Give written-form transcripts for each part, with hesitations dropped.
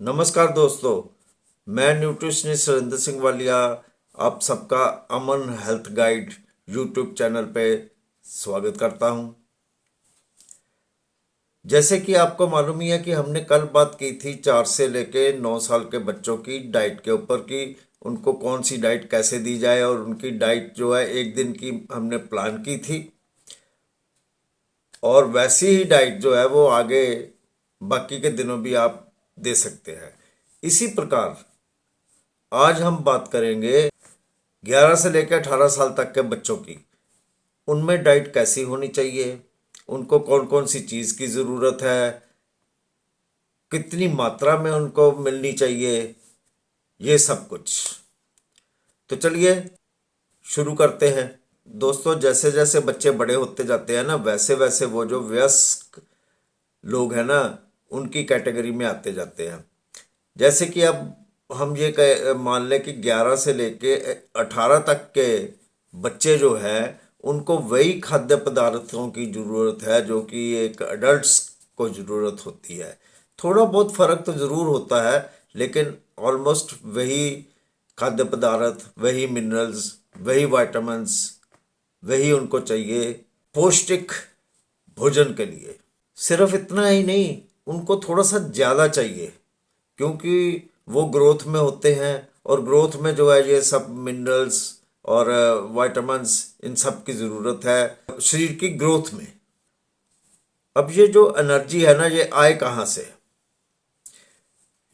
नमस्कार दोस्तों, मैं न्यूट्रिशनिस्ट सुरेंद्र सिंह वालिया आप सबका अमन हेल्थ गाइड यूट्यूब चैनल पे स्वागत करता हूं। जैसे कि आपको मालूम ही है कि हमने कल बात की थी 4 से लेके 9 साल के बच्चों की डाइट के ऊपर कि उनको कौन सी डाइट कैसे दी जाए, और उनकी डाइट जो है एक दिन की हमने प्लान की थी और वैसी ही डाइट जो है वो आगे बाकी के दिनों भी आप दे सकते हैं। इसी प्रकार आज हम बात करेंगे 11 से लेकर 18 साल तक के बच्चों की। उनमें डाइट कैसी होनी चाहिए, उनको कौन कौन सी चीज़ की ज़रूरत है, कितनी मात्रा में उनको मिलनी चाहिए, ये सब कुछ। तो चलिए शुरू करते हैं। दोस्तों, जैसे जैसे बच्चे बड़े होते जाते हैं ना, वैसे वैसे वो जो वयस्क लोग हैं ना, उनकी कैटेगरी में आते जाते हैं। जैसे कि अब हम ये मान लें कि 11 से लेके 18 तक के बच्चे जो है उनको वही खाद्य पदार्थों की ज़रूरत है जो कि एक अडल्ट्स को ज़रूरत होती है। थोड़ा बहुत फ़र्क तो ज़रूर होता है, लेकिन ऑलमोस्ट वही खाद्य पदार्थ, वही मिनरल्स, वही वाइटामिन्स, वही उनको चाहिए पौष्टिक भोजन के लिए। सिर्फ इतना ही नहीं, उनको थोड़ा सा ज़्यादा चाहिए, क्योंकि वो ग्रोथ में होते हैं और ग्रोथ में जो है ये सब मिनरल्स और वाइटामिन्स, इन सब की ज़रूरत है शरीर की ग्रोथ में। अब ये जो एनर्जी है ना, ये आए कहाँ से?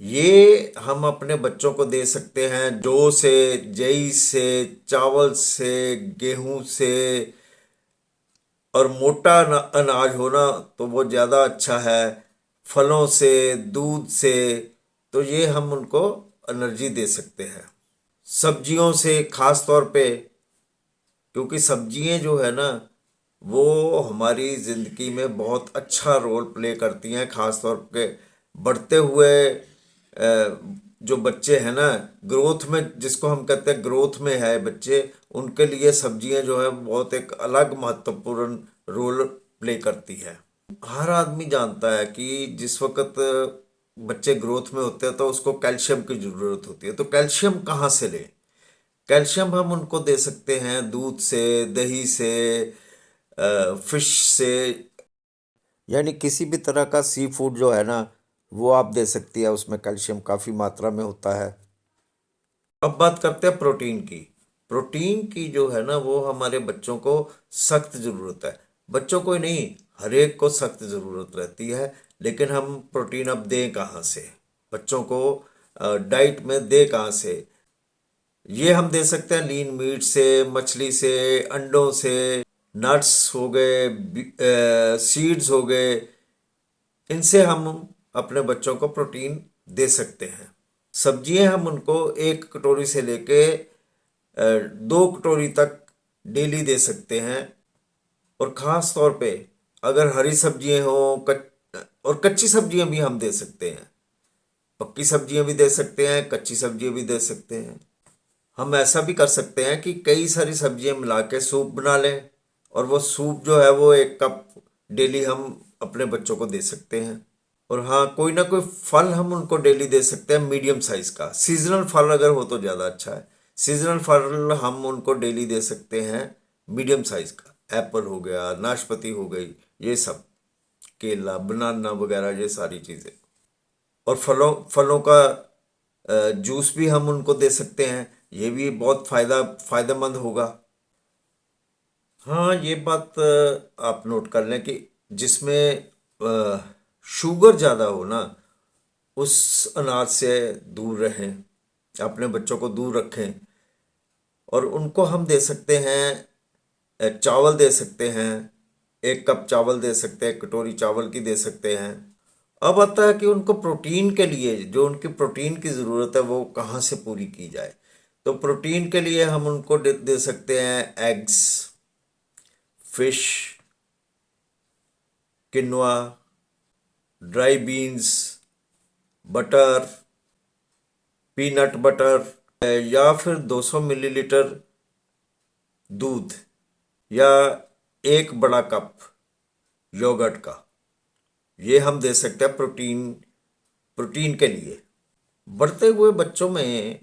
ये हम अपने बच्चों को दे सकते हैं जौ से, जई से, चावल से, गेहूं से। और मोटा अनाज होना तो वो ज़्यादा अच्छा है, फलों से, दूध से। तो ये हम उनको एनर्जी दे सकते हैं। सब्जियों से खास तौर पे, क्योंकि सब्जियां जो है ना वो हमारी ज़िंदगी में बहुत अच्छा रोल प्ले करती हैं। खास तौर पे बढ़ते हुए जो बच्चे हैं ना, ग्रोथ में, जिसको हम कहते हैं ग्रोथ में है बच्चे, उनके लिए सब्जियां जो है बहुत एक अलग महत्वपूर्ण रोल प्ले करती है। हर आदमी जानता है कि जिस वक्त बच्चे ग्रोथ में होते हैं तो उसको कैल्शियम की ज़रूरत होती है। तो कैल्शियम कहाँ से लें? कैल्शियम हम उनको दे सकते हैं दूध से, दही से, फिश से, यानी किसी भी तरह का सी फूड जो है ना वो आप दे सकती है, उसमें कैल्शियम काफ़ी मात्रा में होता है। अब बात करते हैं प्रोटीन की। प्रोटीन की जो है ना वो हमारे बच्चों को सख्त ज़रूरत है। बच्चों को ही नहीं, हर एक को सख्त ज़रूरत रहती है। लेकिन हम प्रोटीन अब दें कहाँ से बच्चों को? डाइट में दे कहाँ से? ये हम दे सकते हैं लीन मीट से, मछली से, अंडों से, नट्स हो गए, सीड्स हो गए। इनसे हम अपने बच्चों को प्रोटीन दे सकते हैं। सब्जियां हम उनको 1 कटोरी से लेके 2 कटोरी तक डेली दे सकते हैं। और ख़ास तौर पे अगर हरी सब्जियां हो, और कच्ची सब्जियां भी हम दे सकते हैं। पक्की सब्जियां भी दे सकते हैं, कच्ची सब्जियां भी दे सकते हैं। हम ऐसा भी कर सकते हैं कि कई सारी सब्जियां मिला के सूप बना लें, और वो सूप जो है वो 1 कप डेली हम अपने बच्चों को दे सकते हैं। और हाँ, कोई ना कोई फल हम उनको डेली दे सकते हैं मीडियम साइज का। सीजनल फल अगर हो तो ज़्यादा अच्छा है। सीजनल फल हम उनको डेली दे सकते हैं मीडियम साइज का। एप्पल हो गया, नाशपाती हो गई, ये सब, केला, बनाना वगैरह, ये सारी चीज़ें। और फलों फलों का जूस भी हम उनको दे सकते हैं, ये भी बहुत फायदेमंद होगा। हाँ, ये बात आप नोट कर लें कि जिसमें शुगर ज़्यादा हो ना, उस अनाज से दूर रहें, अपने बच्चों को दूर रखें। और उनको हम दे सकते हैं, चावल दे सकते हैं, 1 कप चावल दे सकते हैं, कटोरी चावल की दे सकते हैं। अब आता है कि उनको प्रोटीन के लिए, जो उनकी प्रोटीन की ज़रूरत है वो कहाँ से पूरी की जाए। तो प्रोटीन के लिए हम उनको दे सकते हैं eggs, fish, quinoa, dry beans, butter, peanut butter, या फिर 200 मिलीलीटर दूध, या 1 बड़ा कप योगर्ट का। ये हम दे सकते हैं प्रोटीन प्रोटीन के लिए। बढ़ते हुए बच्चों में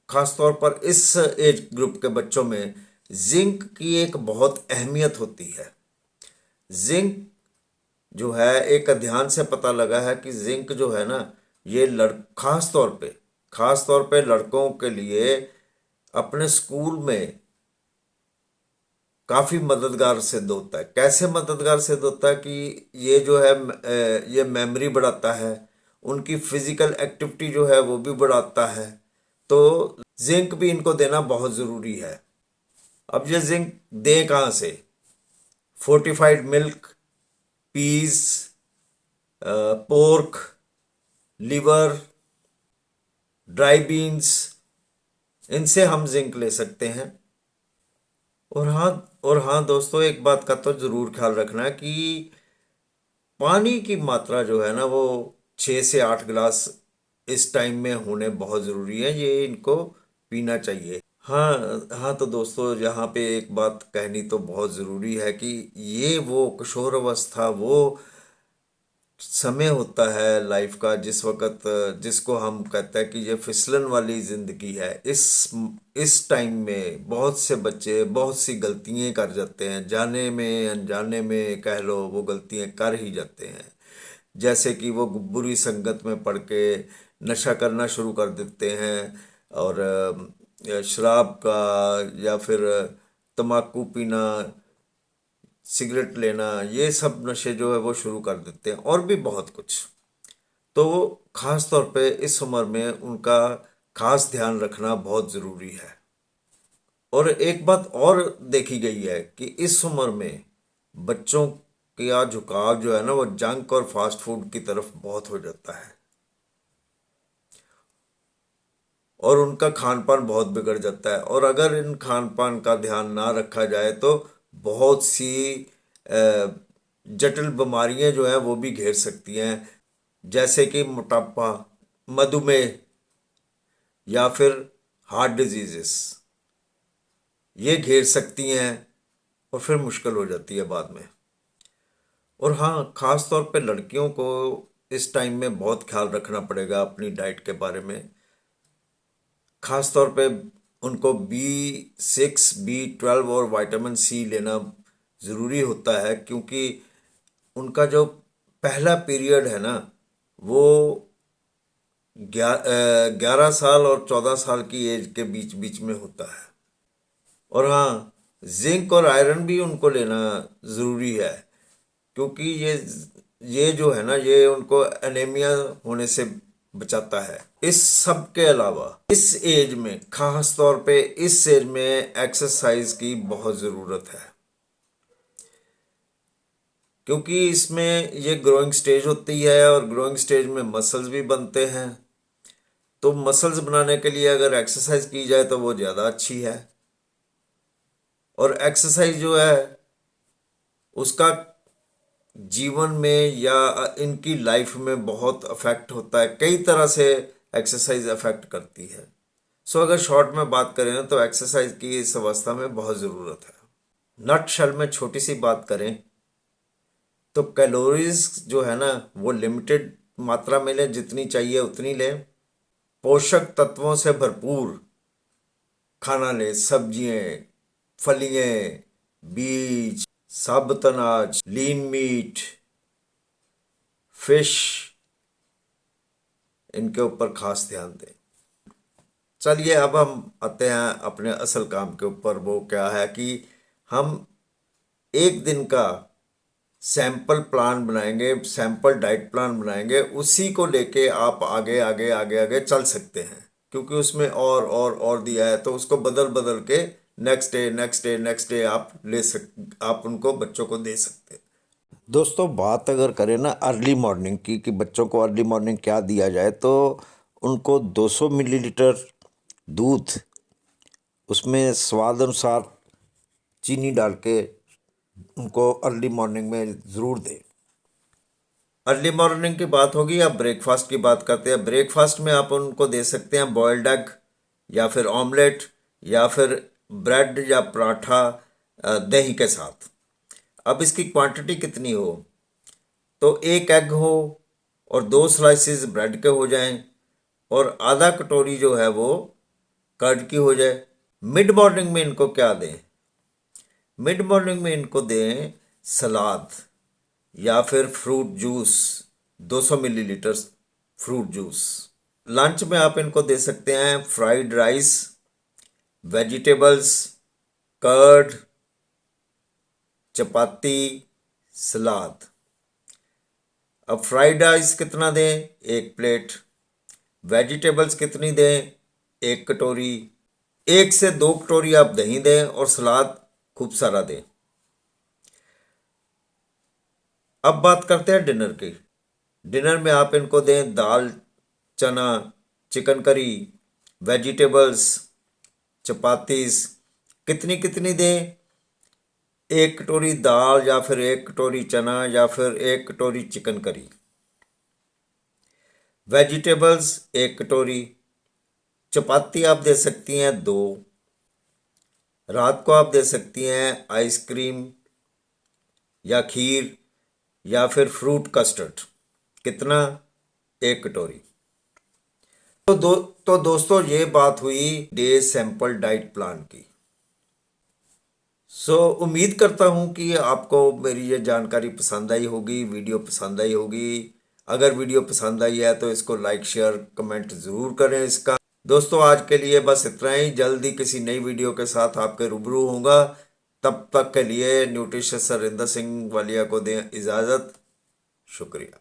खास तौर पर इस एज ग्रुप के बच्चों में जिंक की एक बहुत अहमियत होती है। जिंक जो है, एक अध्ययन से पता लगा है कि जिंक जो है ना, ये खास तौर पे लड़कों के लिए अपने स्कूल में काफ़ी मददगार सिद्ध होता है। कैसे मददगार सिद्ध होता है कि ये जो है ये मेमोरी बढ़ाता है, उनकी फिजिकल एक्टिविटी जो है वो भी बढ़ाता है। तो जिंक भी इनको देना बहुत ज़रूरी है। अब ये जिंक दें कहाँ से? Fortified milk, peas, pork, liver, dry beans, इनसे हम जिंक ले सकते हैं। और हाँ दोस्तों, एक बात का तो ज़रूर ख्याल रखना है कि पानी की मात्रा जो है ना, वो 6 से 8 गिलास इस टाइम में होने बहुत ज़रूरी है। ये इनको पीना चाहिए। हाँ हाँ, तो दोस्तों यहाँ पे एक बात कहनी तो बहुत ज़रूरी है कि ये वो किशोर अवस्था, वो समय होता है लाइफ का जिस वक्त, जिसको हम कहते हैं कि ये फिसलन वाली ज़िंदगी है। इस टाइम में बहुत से बच्चे बहुत सी गलतियां कर जाते हैं, जाने में अनजाने में कह लो, वो गलतियां कर ही जाते हैं। जैसे कि वो बुरी संगत में पड़ के नशा करना शुरू कर देते हैं, और शराब का, या फिर तम्बाकू पीना, सिगरेट लेना, ये सब नशे जो है वो शुरू कर देते हैं, और भी बहुत कुछ। तो खास तौर पे इस उम्र में उनका खास ध्यान रखना बहुत ज़रूरी है। और एक बात और देखी गई है कि इस उम्र में बच्चों का झुकाव जो है ना, वो जंक और फास्ट फूड की तरफ बहुत हो जाता है, और उनका खान पान बहुत बिगड़ जाता है। और अगर इन खान पान का ध्यान ना रखा जाए तो बहुत सी जटिल बीमारियां जो हैं वो भी घेर सकती हैं, जैसे कि मोटापा, मधुमेह, या फिर हार्ट डिजीजेस, ये घेर सकती हैं, और फिर मुश्किल हो जाती है बाद में। और हाँ, खास तौर पे लड़कियों को इस टाइम में बहुत ख्याल रखना पड़ेगा अपनी डाइट के बारे में। खास तौर पे उनको B6, B12 और विटामिन सी लेना ज़रूरी होता है, क्योंकि उनका जो पहला पीरियड है ना, वो 11 साल और 14 साल की एज के बीच बीच में होता है। और हाँ, जिंक और आयरन भी उनको लेना ज़रूरी है, क्योंकि ये जो है ना, ये उनको एनीमिया होने से बचाता है। इस सब के अलावा इस एज में, खास तौर पे इस एज में एक्सरसाइज की बहुत ज़रूरत है, क्योंकि इसमें ये ग्रोइंग स्टेज होती है, और ग्रोइंग स्टेज में मसल्स भी बनते हैं। तो मसल्स बनाने के लिए अगर एक्सरसाइज की जाए तो वो ज़्यादा अच्छी है। और एक्सरसाइज जो है उसका जीवन में या इनकी लाइफ में बहुत अफेक्ट होता है, कई तरह से एक्सरसाइज अफेक्ट करती है। सो अगर शॉर्ट में बात करें ना, तो एक्सरसाइज की इस अवस्था में बहुत ज़रूरत है। नट शल में छोटी सी बात करें तो कैलोरीज जो है ना, वो लिमिटेड मात्रा में लें, जितनी चाहिए उतनी लें। पोषक तत्वों से भरपूर खाना लें, सब्जियां, फलियां, बीज, साबुत अनाज, लीन मीट, फिश, इनके ऊपर खास ध्यान दें। चलिए अब हम आते हैं अपने असल काम के ऊपर। वो क्या है कि हम एक दिन का सैंपल प्लान बनाएंगे, सैंपल डाइट प्लान बनाएंगे, उसी को लेके आप आगे आगे आगे आगे चल सकते हैं, क्योंकि उसमें और दिया है, तो उसको बदल बदल के next day next day next day आप उनको बच्चों को दे सकते हैं। दोस्तों, बात अगर करें ना अर्ली मॉर्निंग की, कि बच्चों को अर्ली मॉर्निंग क्या दिया जाए, तो उनको 200 मिलीलीटर दूध, उसमें स्वाद अनुसार चीनी डाल के उनको अर्ली मॉर्निंग में ज़रूर दें। अर्ली मॉर्निंग की बात होगी। अब ब्रेकफास्ट की बात करते हैं। ब्रेकफास्ट में आप उनको दे सकते हैं बॉयल्ड एग, या फिर ऑमलेट, या फिर ब्रेड या पराठा दही के साथ। अब इसकी क्वांटिटी कितनी हो, तो एक एग हो और 2 स्लाइसिस ब्रेड के हो जाएं, और आधा कटोरी जो है वो कर्ड की हो जाए। मिड मॉर्निंग में इनको क्या दें? मिड मॉर्निंग में इनको दें सलाद या फिर fruit juice, 200 millilitre fruit juice. Lunch में आप इनको दे सकते हैं फ्राइड राइस, वेजिटेबल्स, कर्ड, चपाती, सलाद। अब फ्राइड राइस कितना दें? 1 प्लेट। वेजिटेबल्स कितनी दें? 1 कटोरी। 1 से 2 कटोरी आप दही दें और सलाद खूब सारा दें। अब बात करते हैं डिनर की। डिनर में आप इनको दें दाल, चना, चिकन करी, वेजिटेबल्स, चपातीस। कितनी कितनी दें? 1 कटोरी दाल या फिर 1 कटोरी चना या फिर 1 कटोरी चिकन करी। वेजिटेबल्स 1 कटोरी। चपाती आप दे सकती हैं 2। रात को आप दे सकती हैं आइसक्रीम या खीर या फिर फ्रूट कस्टर्ड। कितना? 1 कटोरी। तो दोस्तों ये बात हुई डे सैंपल डाइट प्लान की। उम्मीद करता हूँ कि आपको मेरी ये जानकारी पसंद आई होगी, वीडियो पसंद आई होगी। अगर वीडियो पसंद आई है तो इसको लाइक, शेयर, कमेंट ज़रूर करें इसका। दोस्तों आज के लिए बस इतना ही। जल्दी किसी नई वीडियो के साथ आपके रूबरू होऊंगा। तब तक के लिए न्यूट्रिशियस सरिंदर सिंह वालिया को दें इजाज़त। शुक्रिया।